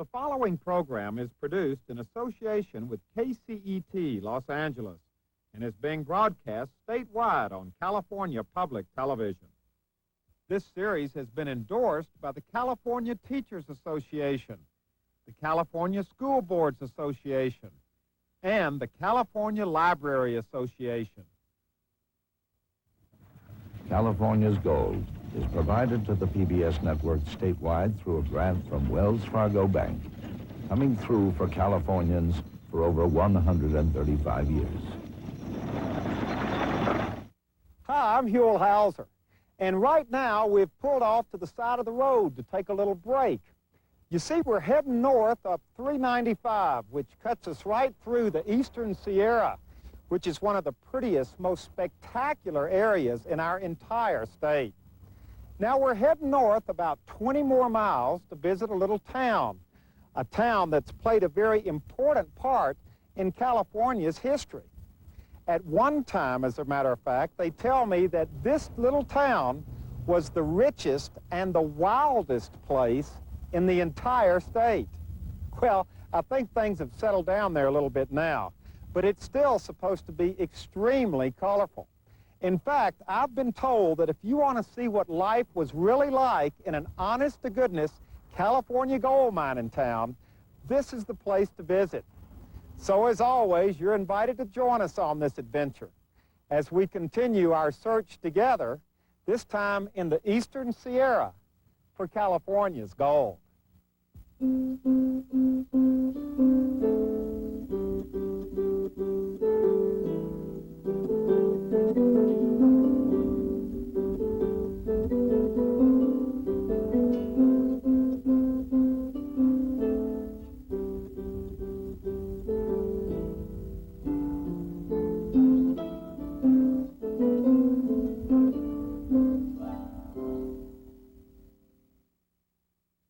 The following program is produced in association with KCET Los Angeles and is being broadcast statewide on California Public Television. This series has been endorsed by the California Teachers Association, the California School Boards Association, and the California Library Association. California's Gold is provided to the PBS network statewide through a grant from Wells Fargo Bank, coming through for Californians for over 135 years. Hi, I'm Huell Howser, and right now we've pulled off to the side of the road to take a little break. You see, we're heading north up 395, which cuts us right through the Eastern Sierra, which is one of the prettiest, most spectacular areas in our entire state. Now we're heading north about 20 more miles to visit a little town, a town that's played a very important part in California's history. At one time, as a matter of fact, they tell me that this little town was the richest and the wildest place in the entire state. Well, I think things have settled down there a little bit now, but it's still supposed to be extremely colorful. In fact, I've been told that if you want to see what life was really like in an honest-to-goodness California gold mining town, this is the place to visit. So as always, you're invited to join us on this adventure as we continue our search together, this time in the Eastern Sierra for California's gold.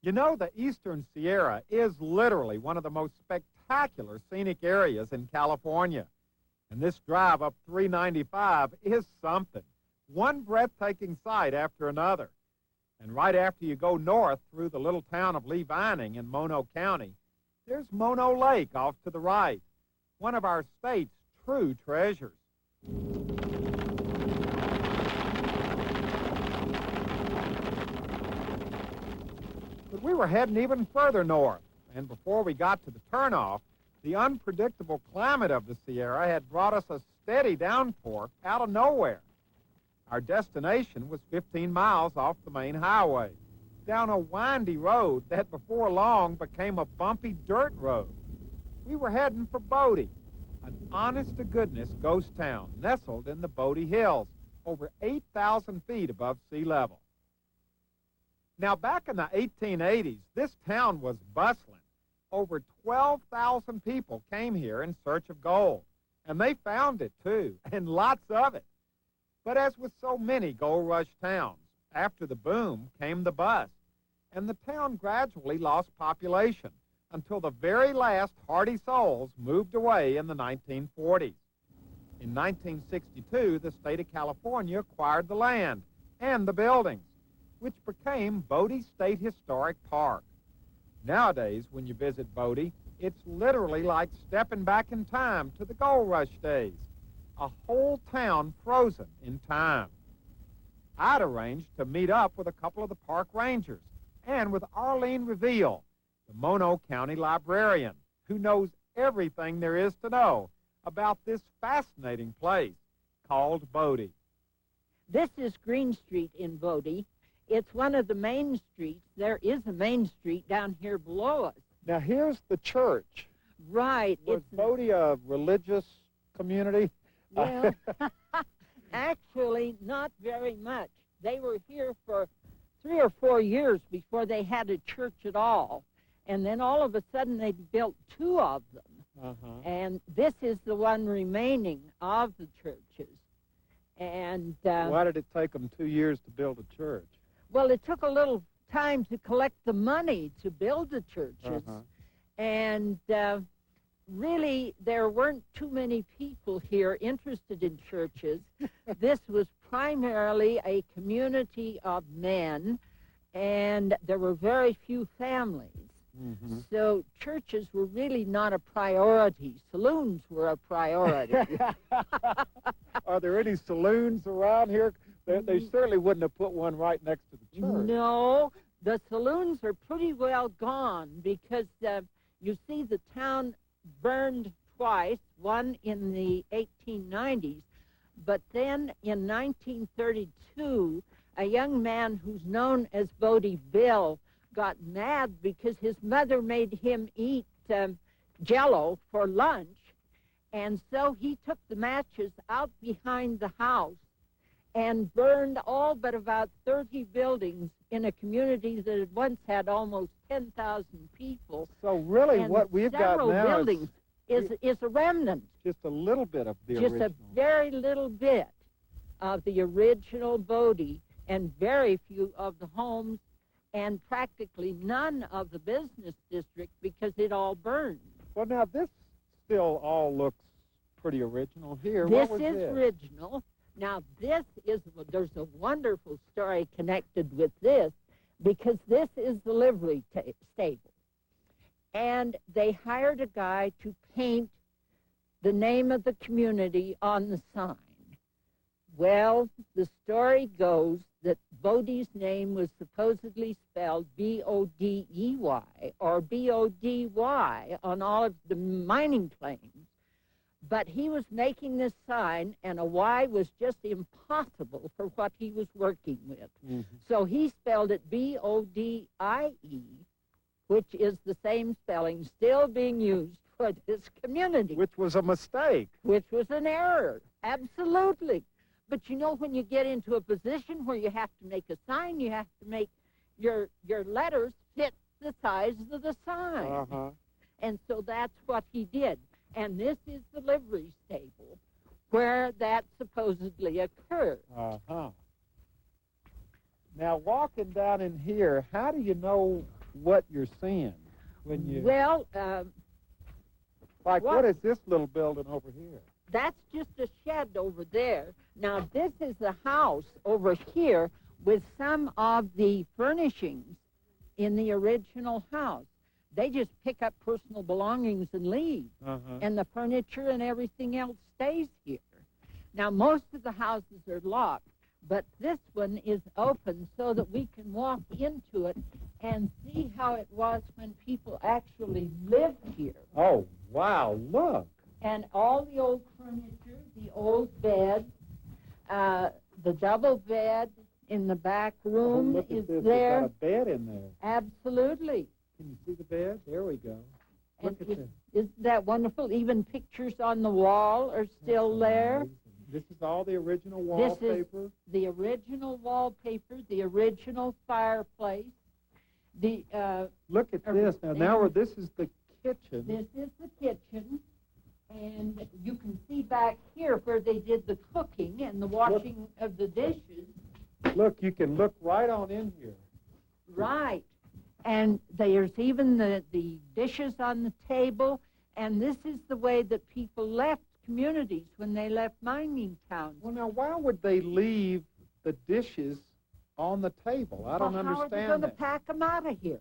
You know, the Eastern Sierra is literally one of the most spectacular scenic areas in California. And this drive up 395 is something. One breathtaking sight after another. And right after you go north through the little town of Lee Vining in Mono County, there's Mono Lake off to the right, one of our state's true treasures. But we were heading even further north, and before we got to the turnoff, the unpredictable climate of the Sierra had brought us a steady downpour out of nowhere. Our destination was 15 miles off the main highway, down a windy road that before long became a bumpy dirt road. We were heading for Bodie, an honest-to-goodness ghost town nestled in the Bodie Hills, over 8,000 feet above sea level. Now, back in the 1880s, this town was bustling. Over 12,000 people came here in search of gold, and they found it, too, and lots of it. But as with so many gold rush towns, after the boom came the bust, and the town gradually lost population until the very last hardy souls moved away in the 1940s. In 1962, the state of California acquired the land and the buildings, which became Bodie State Historic Park. Nowadays, when you visit Bodie, it's literally like stepping back in time to the gold rush days, a whole town frozen in time. I'd arranged to meet up with a couple of the park rangers and with Arlene Reveal, the Mono County librarian, who knows everything there is to know about this fascinating place called Bodie. This is Green Street in Bodie. It's one of the main streets. There is a main street down here below us. Now here's the church. Right. Was Bodie a religious community? Well, actually, not very much. They were here for 3 or 4 years before they had a church at all. And then all of a sudden they built 2 of them. And this is the one remaining of the churches. And why did it take them 2 years to build a church? Well, it took a little time to collect the money to build the churches. And really, there weren't too many people here interested in churches. This was primarily a community of men, and there were very few families. So churches were really not a priority. Saloons were a priority. Are there any saloons around here? They certainly wouldn't have put one right next to the church. No, the saloons are pretty well gone because you see the town burned twice, one in the 1890s, but then in 1932, a young man who's known as Bodie got mad because his mother made him eat Jell-O for lunch, and so he took the matches out behind the house and burned all but about 30 buildings in a community that had once had almost 10,000 people. So really and what we've got several now buildings is a remnant. just a little bit of the Just original. a very little bit of the original Bodie, and very few of the homes, and practically none of the business district because it all burned. Well, now this still all looks pretty original here. This What was is this? original. Now, there's a wonderful story connected with this because this is the livery stable. And they hired a guy to paint the name of the community on the sign. Well, the story goes that Bodie's name was supposedly spelled B-O-D-E-Y or B-O-D-Y on all of the mining claims. But he was making this sign, and a Y was just impossible for what he was working with. So he spelled it B-O-D-I-E, which is the same spelling still being used for this community. Which was a mistake. Which was an error, absolutely. But you know, when you get into a position where you have to make a sign, you have to make your letters fit the size of the sign. And so that's what he did. And this is the livery stable where that supposedly occurred. Now, walking down in here, how do you know what you're seeing when you... Well, like, what is this little building over here? that's just a shed over there. Now, this is the house over here with some of the furnishings in the original house. They just pick up personal belongings and leave, and the furniture and everything else stays here. Now, most of the houses are locked, but this one is open so that we can walk into it and see how it was when people actually lived here. Oh, wow, look. And all the old furniture, the old bed, the double bed in the back room look at is this. there. There's got a bed in there. Absolutely. Can you see the bed? There we go. And Look at this. isn't that wonderful? Even pictures on the wall are still there. This is all the original This is wallpaper. the original wallpaper, the original fireplace. The Look at this. Now this is the kitchen. This is the kitchen, and you can see back here where they did the cooking and the washing of the dishes. Look, you can look right on in here. Right. And there's even the dishes on the table, and this is the way that people left communities when they left mining towns. Well, now, why would they leave the dishes on the table? I don't How are they understand going to that. pack them out of here?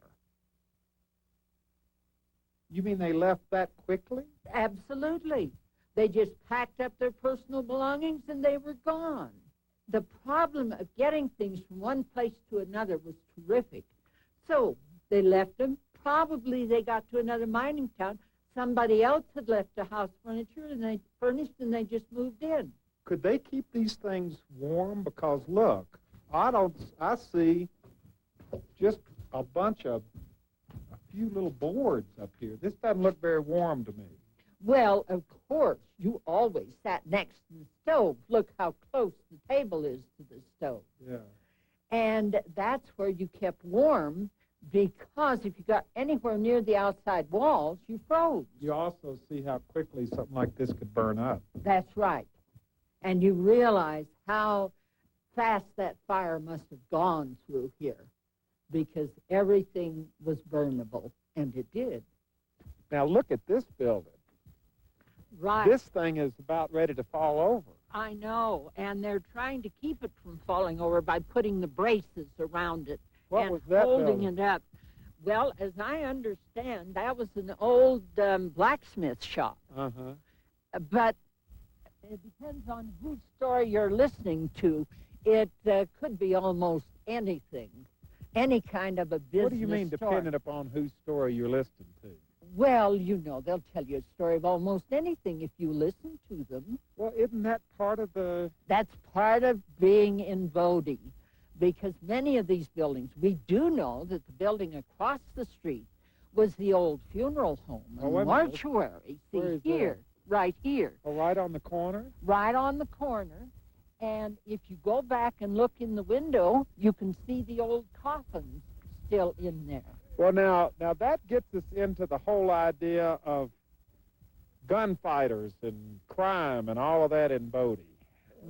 You mean they left that quickly? Absolutely. They just packed up their personal belongings and they were gone. The problem of getting things from one place to another was terrific. So they left them. Probably they got to another mining town. Somebody else had left the house furniture and they furnished and they just moved in. Could they keep these things warm? Because look, I see just a few little boards up here. This doesn't look very warm to me. Well, of course, you always sat next to the stove. Look how close the table is to the stove. Yeah. And that's where you kept warm, because if you got anywhere near the outside walls, you froze. You also see how quickly something like this could burn up. That's right. And you realize how fast that fire must have gone through here, because everything was burnable, and it did. Now look at this building. Right. This thing is about ready to fall over. I know, and they're trying to keep it from falling over by putting the braces around it What and was that holding building? it up. Well, as I understand, that was an old blacksmith shop. Uh-huh. But it depends on whose story you're listening to. It could be almost anything, any kind of a business What do you mean, story. depending upon whose story you're listening to? Well, you know, they'll tell you a story of almost anything if you listen to them. Well, isn't that part of the... That's part of being in Bodie, because many of these buildings, we do know that the building across the street was the old funeral home, Oh, a wait a minute. mortuary. Where See is here, right here, Oh, right on the corner? right on the corner. And if you go back and look in the window, you can see the old coffins still in there. Well, now that gets us into the whole idea of gunfighters and crime and all of that in Bodie.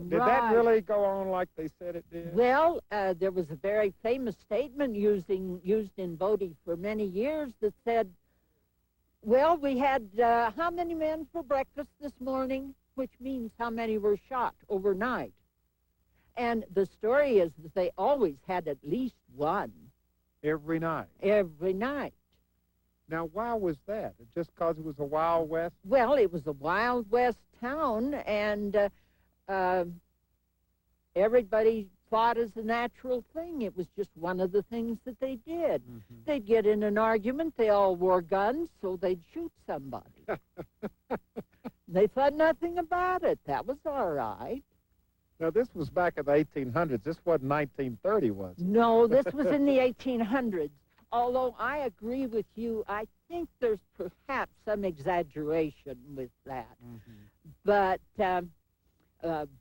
Did that Right. really go on like they said it did? Well, there was a very famous statement used in Bodie for many years that said, well, we had how many men for breakfast this morning, which means how many were shot overnight. And the story is that they always had at least one Every night. every night. Now, why was that? Just because it was a Wild West? Well, it was a Wild West town, and everybody thought as a natural thing. It was just one of the things that they did. Mm-hmm. They'd get in an argument. They all wore guns, so they'd shoot somebody. They thought nothing about it. That was all right. Now, this was back in the 1800s. This wasn't 1930, was it? No, this was in the 1800s. Although I agree with you, I think there's perhaps some exaggeration with that. Mm-hmm. But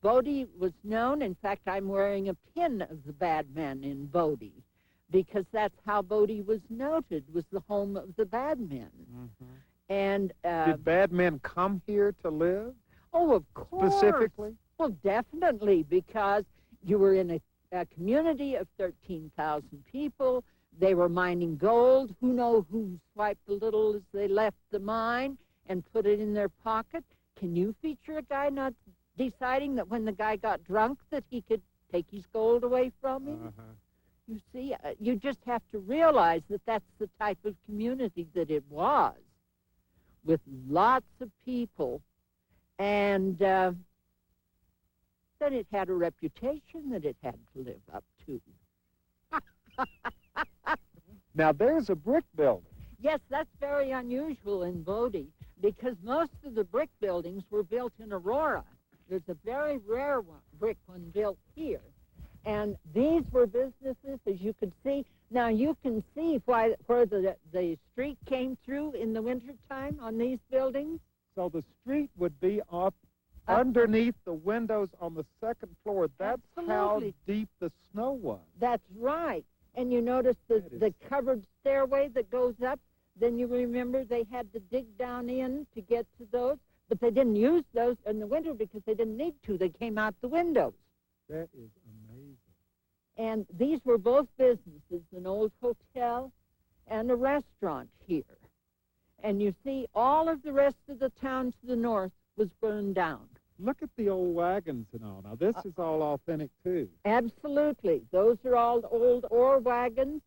Bodie was known. In fact, I'm wearing a pin of the bad men in Bodie, because that's how Bodie was noted, was the home of the bad men. Mm-hmm. And Did bad men come here to live? oh, of course. Specifically? Well, definitely, because you were in a community of 13,000 people. They were mining gold. Who knows who swiped a little as they left the mine and put it in their pocket? Can you feature a guy not deciding that when the guy got drunk that he could take his gold away from him? Uh-huh. You see, you just have to realize that that's the type of community that it was, with lots of people, and that it had a reputation that it had to live up to. Now, there's a brick building. Yes, that's very unusual in Bodie, because most of the brick buildings were built in Aurora. There's a very rare brick one built here. And these were businesses, as you could see. Now, you can see where the street came through in the wintertime on these buildings. So the street would be up underneath the windows on the second floor. That's Absolutely. how deep the snow was. That's right. And you notice the covered stairway that goes up. Then you remember they had to dig down in to get to those. But they didn't use those in the winter because they didn't need to. They came out the windows. That is amazing. And these were both businesses, an old hotel and a restaurant here. And you see, all of the rest of the town to the north was burned down. Look at the old wagons and all. Now, this is all authentic, too. Absolutely. Those are all old ore wagons,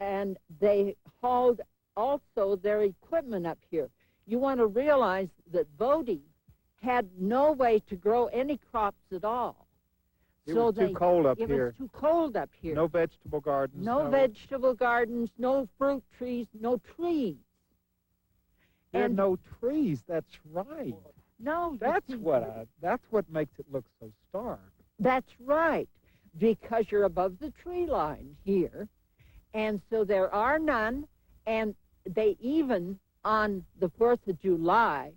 and they hauled also their equipment up here. You want to realize that Bodie had no way to grow any crops at all. It was too cold up here. It was too cold up here. No vegetable gardens. No vegetable gardens, no fruit trees, no trees. There are And no trees. That's right. no, you That's see, what makes it look so stark. That's right, because you're above the tree line here, and so there are none, and they even, on the 4th of July,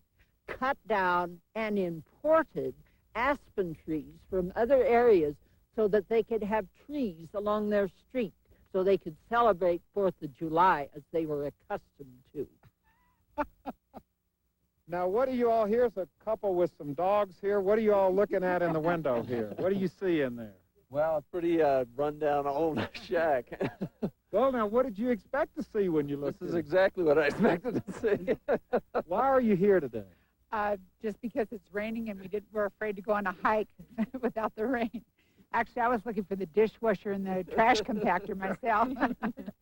cut down and imported aspen trees from other areas so that they could have trees along their street so they could celebrate 4th of July as they were accustomed to. Now, what do you all, here's a couple with some dogs here. What are you all looking at in the window here? What do you see in there? Well, a pretty run-down old shack. Well, now, what did you expect to see when you This looked is in? exactly what I expected to see. Why are you here today? Just because it's raining and we're afraid to go on a hike without the rain. Actually, I was looking for the dishwasher and the trash compactor myself.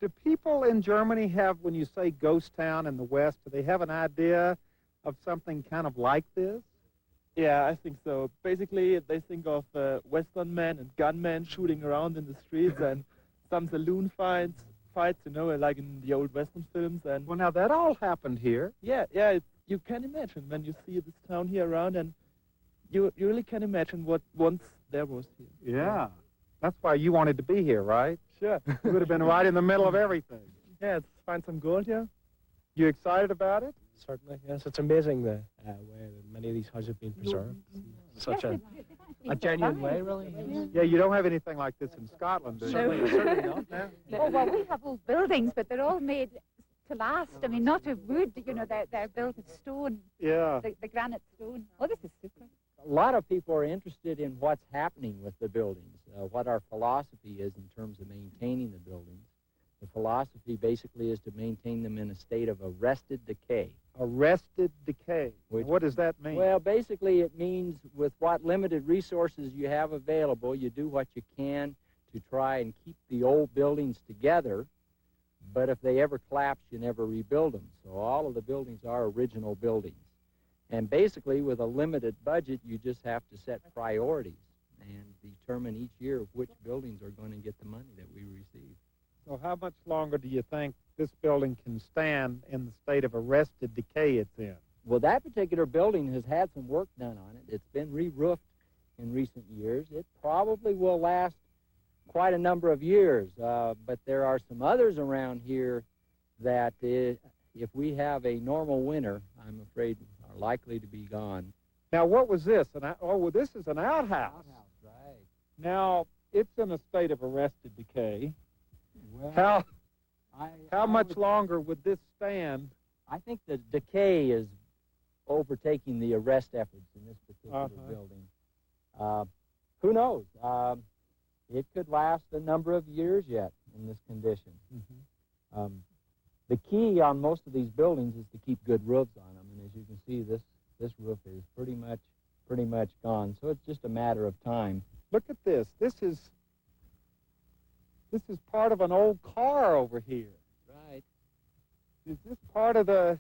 Do people in Germany have, when you say ghost town in the West, do they have an idea of something kind of like this? Yeah, I think so. Basically, they think of Western men and gunmen shooting around in the streets and some saloon fights, you know, like in the old Western films. And Well, now, that all happened here. yeah, you can imagine when you see this town here around, and you really can imagine what once there was here. Yeah. That's why you wanted to be here, right? Sure. You would have been right in the middle of everything. Yeah, let's find some gold here. You excited about it? Certainly, yes. It's amazing the way that many of these houses have been preserved. Such a genuine way, really. Yes. Yeah, you don't have anything like this in Scotland, do you? Certainly not. No. Oh, well, we have old buildings, but they're all made to last. I mean, not of wood, you know, they're built of stone, Yeah. the granite stone. Oh, this is super. A lot of people are interested in what's happening with the buildings, what our philosophy is in terms of maintaining the buildings. The philosophy basically is to maintain them in a state of arrested decay. Arrested decay. Which- What does that mean? Well, basically it means with what limited resources you have available, you do what you can to try and keep the old buildings together, but if they ever collapse, you never rebuild them. So all of the buildings are original buildings. And basically, with a limited budget, you just have to set priorities and determine each year which buildings are going to get the money that we receive. So how much longer do you think this building can stand in the state of arrested decay it's in? Well, that particular building has had some work done on it. It's been re-roofed in recent years. It probably will last quite a number of years, but there are some others around here that if we have a normal winter, I'm afraid are likely to be gone. Now, what was this? Well, this is an outhouse. Outhouse, right. Now, it's in a state of arrested decay. Well, How much longer would this stand? I think the decay is overtaking the arrest efforts in this particular Uh-huh. building. Who knows? It could last a number of years yet in this condition. Mm-hmm. The key on most of these buildings is to keep good roofs on them, and as you can see, this roof is pretty much gone. So it's just a matter of time. Look at this. This is part of an old car over here. Right. Is this part of the...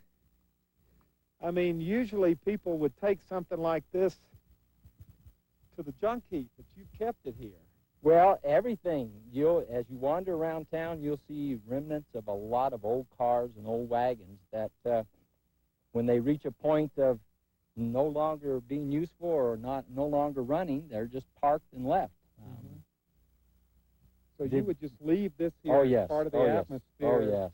I mean, usually people would take something like this to the junk heap, but you kept it here. Well, everything. As you wander around town, you'll see remnants of a lot of old cars and old wagons that, when they reach a point of no longer being useful or no longer running, they're just parked and left. So you would just leave this here Oh, as yes. part of the Oh, yes. atmosphere? Oh, yes.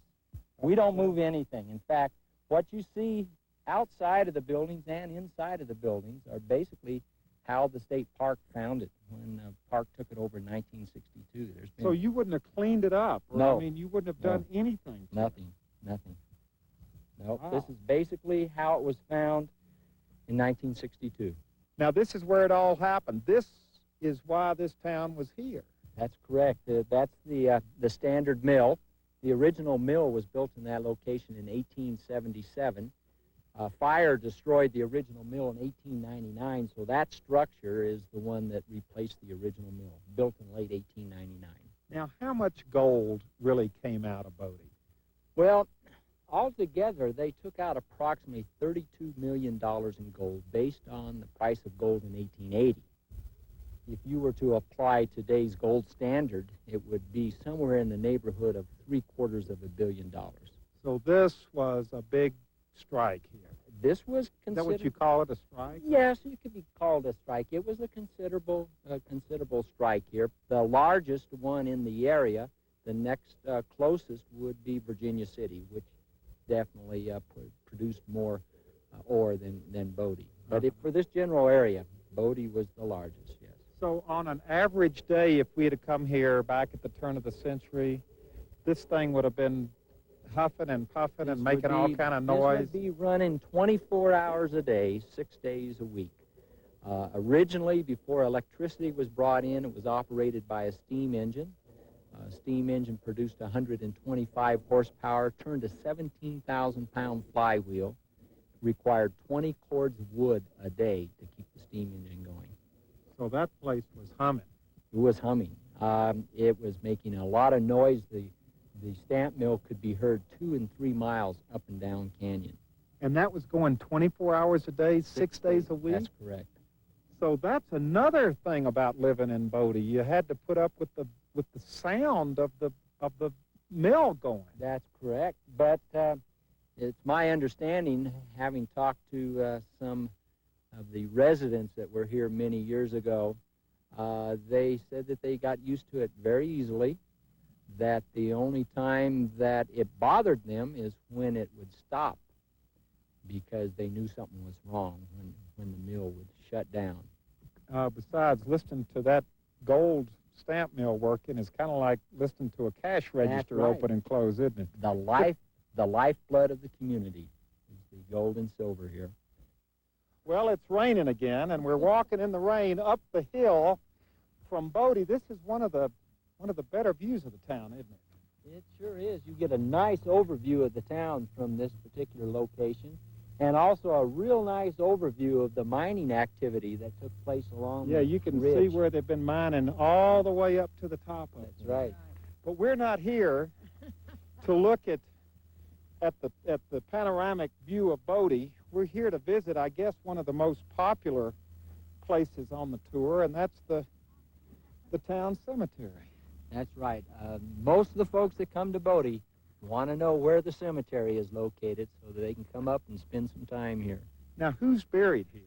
We don't move anything. In fact, what you see outside of the buildings and inside of the buildings are basically how the state park found it when the park took it over in 1962. There's been So you wouldn't have cleaned it up? Or, No. I mean, you wouldn't have done anything? to it? nothing. No, Wow. this is basically how it was found in 1962. Now, this is where it all happened. This is why this town was here. That's correct. That's the standard mill. The original mill was built in that location in 1877. Fire destroyed the original mill in 1899, so that structure is the one that replaced the original mill, built in late 1899. Now, how much gold really came out of Bodie? Well, altogether, they took out approximately $32 million in gold based on the price of gold in 1880. If you were to apply today's gold standard, it would be somewhere in the neighborhood of $750 million. So this was a big strike here. This was Is considered... that what you call it, a strike? Yes, it could be called a strike. It was a considerable strike here. The largest one in the area, the next closest would be Virginia City, which definitely produced more ore than Bodie. But for this general area, Bodie was the largest, yes. So on an average day, if we had come here back at the turn of the century, this thing would have been huffing and puffing and making all kind of noise? This would be running 24 hours a day, 6 days a week. Originally, before electricity was brought in, it was operated by a steam engine. Steam engine produced 125 horsepower, turned a 17,000-pound flywheel, required 20 cords of wood a day to keep the steam engine going. So that place was humming. It was humming. It was making a lot of noise. The stamp mill could be heard 2 and 3 miles up and down canyon. And that was going 24 hours a day, 6 days a week? That's correct. So that's another thing about living in Bodie. You had to put up with the sound of the mill going. That's correct. But it's my understanding, having talked to some of the residents that were here many years ago, they said that they got used to it very easily, that the only time that it bothered them is when it would stop, because they knew something was wrong when the mill would shut down. Besides, listening to that gold stamp mill working is kind of like listening to a cash register right. open and close, isn't it? The lifeblood of the community is the gold and silver here. Well, it's raining again, and we're walking in the rain up the hill from Bodie. This is one of the better views of the town, isn't it? It sure is. You get a nice overview of the town from this particular location, and also a real nice overview of the mining activity that took place along the you can ridge. see where they've been mining all the way up to the top of it. That's right. But we're not here to look at the panoramic view of Bodie. We're here to visit, I guess, one of the most popular places on the tour, and that's the town cemetery. That's right. Most of the folks that come to Bodie want to know where the cemetery is located so that they can come up and spend some time here. Now, who's buried here?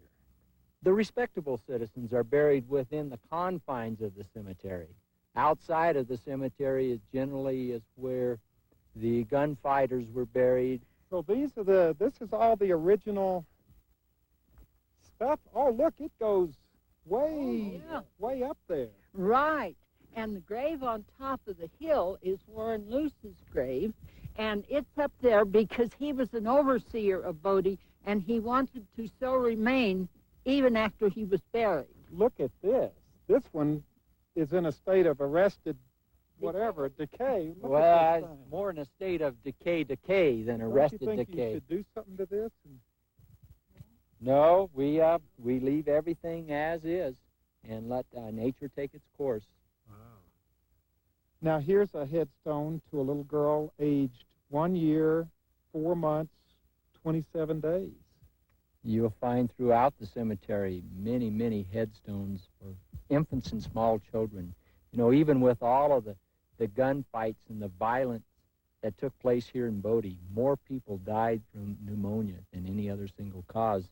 The respectable citizens are buried within the confines of the cemetery. Outside of the cemetery is generally where the gunfighters were buried. So this is all the original stuff. Oh, look, it goes way up there. Right. And the grave on top of the hill is Warren Luce's grave, and it's up there because he was an overseer of Bodie, and he wanted to so remain even after he was buried. Look at this. This one is in a state of arrested decay. Look Well, at this it's thing. more in a state of decay than arrested Don't you think decay. you should do something to this? No, we leave everything as is and let nature take its course. Now, here's a headstone to a little girl aged 1 year, 4 months, 27 days. You'll find throughout the cemetery many, many headstones for infants and small children. You know, even with all of the gunfights and the violence that took place here in Bodie, more people died from pneumonia than any other single cause.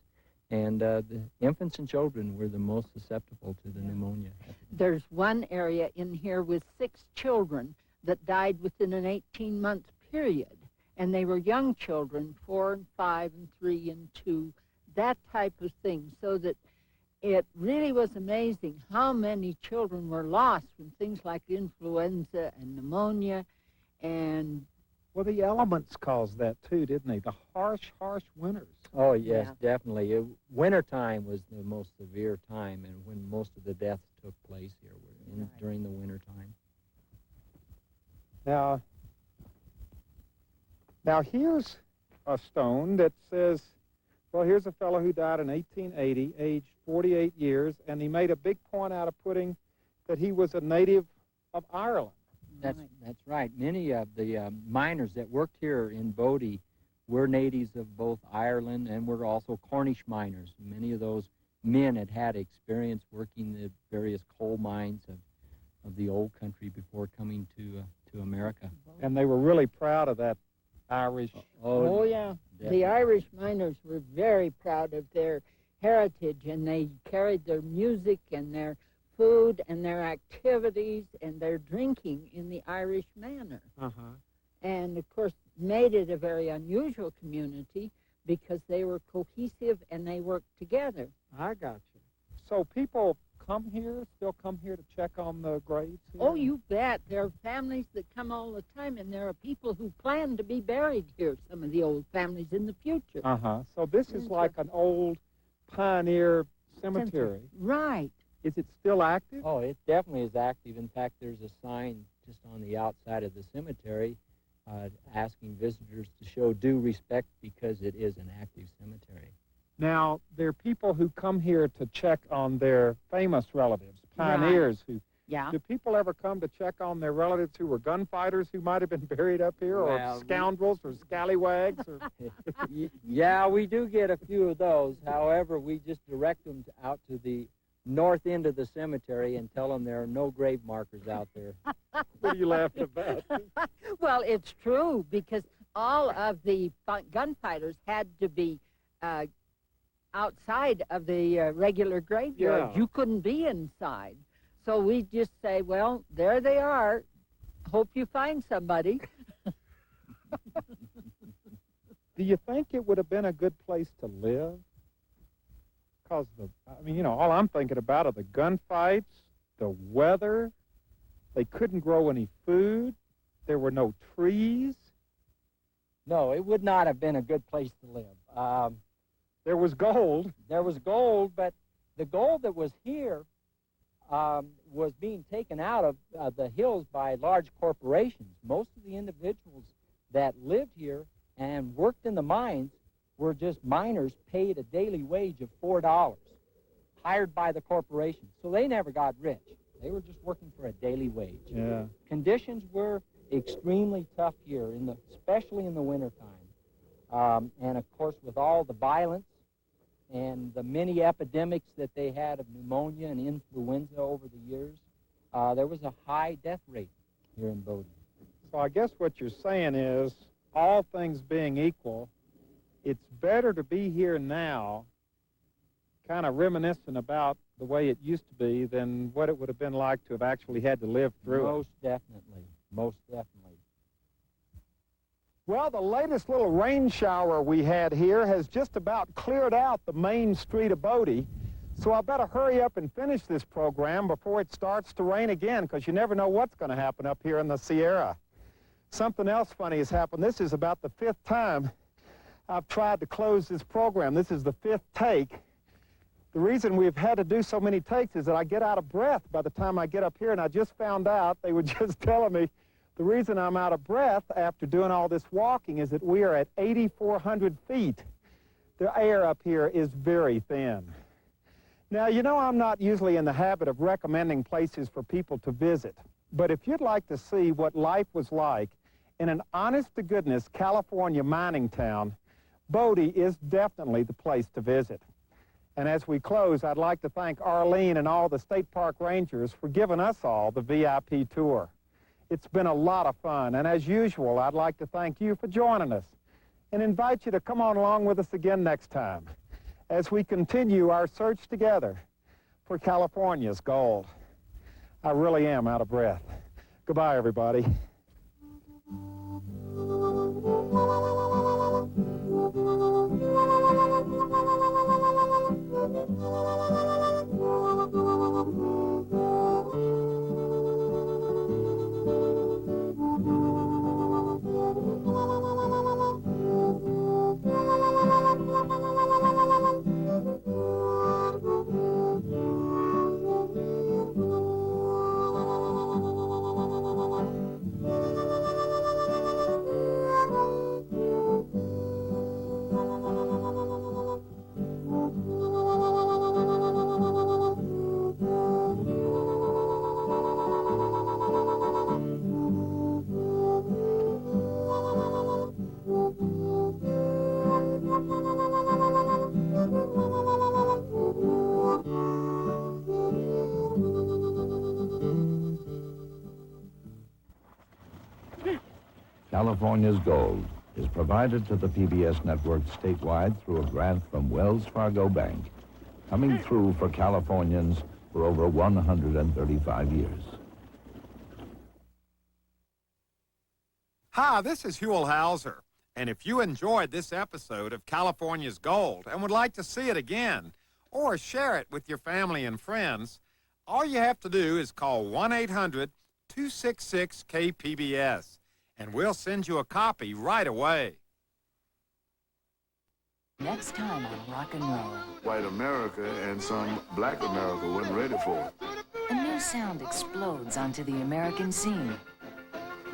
And the infants and children were the most susceptible to the pneumonia. There's one area in here with 6 children that died within an 18-month period, and they were young children, 4 and 5 and 3 and 2, that type of thing, so that it really was amazing how many children were lost from things like influenza and pneumonia. And Well, the elements caused that too, didn't they? The harsh winters. Oh, yes, Yeah. definitely. Wintertime was the most severe time, and when most of the deaths took place here were during the wintertime. Now here's a stone that says, well, here's a fellow who died in 1880, aged 48 years, and he made a big point out of putting that he was a native of Ireland. That's right. Many of the miners that worked here in Bodie were natives of both Ireland and were also Cornish miners. Many of those men had experience working the various coal mines of the old country before coming to America. And they were really proud of that Irish. oh yeah, definitely. the Irish miners were very proud of their heritage, and they carried their music and their food and their activities and their drinking in the Irish manner. And, of course, made it a very unusual community because they were cohesive and they worked together. I got you. So people still come here to check on the graves here? Oh, you bet. There are families that come all the time, and there are people who plan to be buried here, some of the old families in the future. So this is like an old pioneer cemetery. Right. Is it still active? Oh, it definitely is active. In fact, there's a sign just on the outside of the cemetery asking visitors to show due respect because it is an active cemetery. Now, there are people who come here to check on their famous relatives, pioneers who Yeah. Do people ever come to check on their relatives who were gunfighters who might have been buried up here, Well, or scoundrels, or scallywags? Or... Yeah, we do get a few of those. However, we just direct them out to the north end of the cemetery and tell them there are no grave markers out there. What are you laughing about? Well, it's true, because all of the gunfighters had to be outside of the regular graveyard. Yeah. You couldn't be inside. So we just say, well, there they are. Hope you find somebody. Do you think it would have been a good place to live? Because, all I'm thinking about are the gunfights, the weather. They couldn't grow any food. There were no trees. No, it would not have been a good place to live. There was gold. There was gold, but the gold that was here was being taken out of the hills by large corporations. Most of the individuals that lived here and worked in the mines were just miners paid a daily wage of $4, hired by the corporation. So they never got rich. They were just working for a daily wage. Yeah. Conditions were extremely tough here, especially in the wintertime. And, of course, with all the violence and the many epidemics that they had of pneumonia and influenza over the years, there was a high death rate here in Bodie. So I guess what you're saying is, all things being equal, it's better to be here now, kind of reminiscent about the way it used to be, than what it would have been like to have actually had to live through it. Most definitely. Most definitely. Well, the latest little rain shower we had here has just about cleared out the main street of Bodie, so I better hurry up and finish this program before it starts to rain again, because you never know what's going to happen up here in the Sierra. Something else funny has happened. This is about the 5th time I've tried to close this program. This is the 5th take. The reason we've had to do so many takes is that I get out of breath by the time I get up here, and I just found out, they were just telling me, the reason I'm out of breath after doing all this walking is that we are at 8,400 feet. The air up here is very thin. Now, I'm not usually in the habit of recommending places for people to visit, but if you'd like to see what life was like in an honest-to-goodness California mining town, Bodie is definitely the place to visit. And as we close, I'd like to thank Arlene and all the State Park Rangers for giving us all the VIP tour. It's been a lot of fun, and as usual, I'd like to thank you for joining us and invite you to come on along with us again next time as we continue our search together for California's gold. I really am out of breath. Goodbye, everybody. California's gold is provided to the PBS network statewide through a grant from Wells Fargo Bank, coming through for Californians for over 135 years. Hi, this is Huell Howser, and if you enjoyed this episode of California's Gold and would like to see it again, or share it with your family and friends, all you have to do is call 1-800-266-KPBS, and we'll send you a copy right away. Next time on Rock and Roll. White America and some black America wasn't ready for it. A new sound explodes onto the American scene.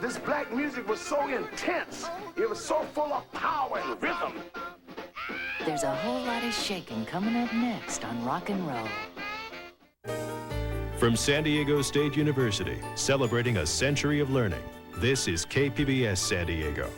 This black music was so intense. It was so full of power and rhythm. There's a whole lot of shaking coming up next on Rock and Roll. From San Diego State University, celebrating a century of learning, this is KPBS San Diego.